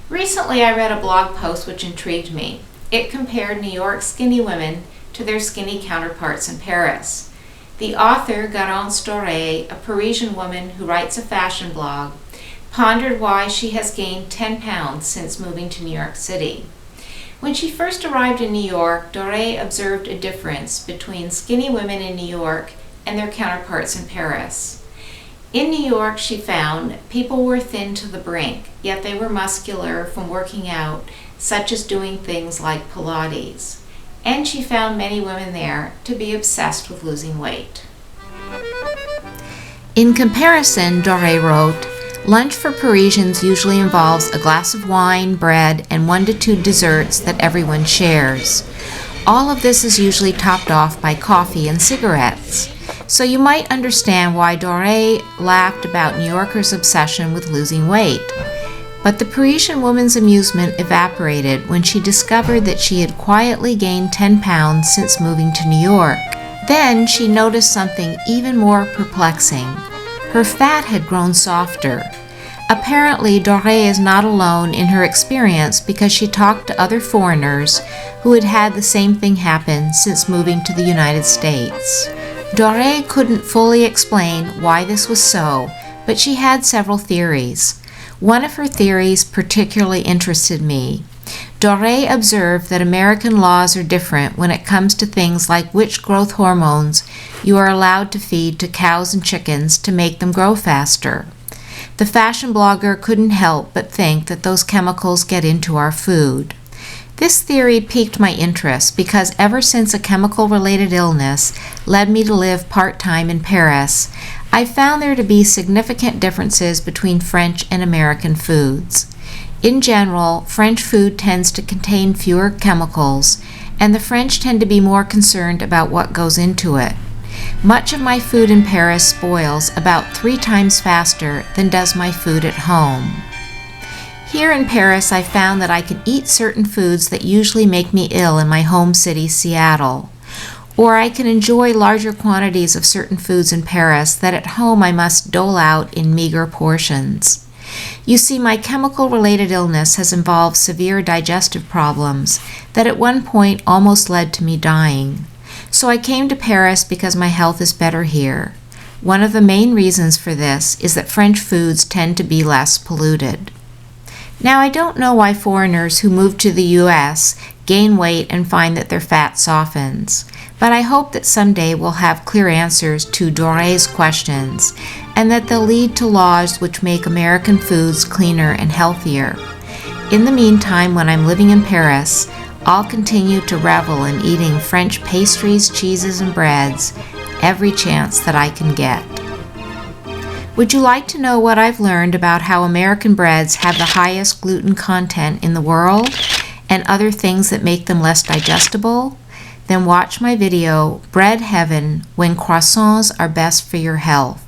Recently, I read a blog post which intrigued me. It compared New York skinny women to their skinny counterparts in Paris. The author, Garance Doré, a Parisian woman who writes a fashion blog, pondered why she has gained 10 pounds since moving to New York City. When she first arrived in New York, Doré observed a difference between skinny women in New York and their counterparts in Paris. In New York, she found, people were thin to the brink, yet they were muscular from working out, such as doing things like Pilates. And she found many women there to be obsessed with losing weight. In comparison, Doré wrote, lunch for Parisians usually involves a glass of wine, bread, and 1 to 2 desserts that everyone shares. All of this is usually topped off by coffee and cigarettes. So you might understand why Doré laughed about New Yorkers' obsession with losing weight. But the Parisian woman's amusement evaporated when she discovered that she had quietly gained 10 pounds since moving to New York. Then she noticed something even more perplexing. Her fat had grown softer. Apparently, Doré is not alone in her experience because she talked to other foreigners who had had the same thing happen since moving to the United States. Doré couldn't fully explain why this was so, but she had several theories. One of her theories particularly interested me. Doré observed that American laws are different when it comes to things like which growth hormones you are allowed to feed to cows and chickens to make them grow faster. The fashion blogger couldn't help but think that those chemicals get into our food. This theory piqued my interest because ever since a chemical-related illness led me to live part-time in Paris, I found there to be significant differences between French and American foods. In general, French food tends to contain fewer chemicals, and the French tend to be more concerned about what goes into it. Much of my food in Paris spoils about 3 times faster than does my food at home. Here in Paris, I found that I can eat certain foods that usually make me ill in my home city, Seattle. Or I can enjoy larger quantities of certain foods in Paris that at home I must dole out in meager portions. You see, my chemical-related illness has involved severe digestive problems that at one point almost led to me dying. So I came to Paris because my health is better here. One of the main reasons for this is that French foods tend to be less polluted. Now, I don't know why foreigners who move to the U.S. gain weight and find that their fat softens, but I hope that someday we'll have clear answers to Doré's questions and that they'll lead to laws which make American foods cleaner and healthier. In the meantime, when I'm living in Paris, I'll continue to revel in eating French pastries, cheeses, and breads every chance that I can get. Would you like to know what I've learned about how American breads have the highest gluten content in the world and other things that make them less digestible? Then watch my video, Bread Heaven, When Croissants Are Best for Your Health.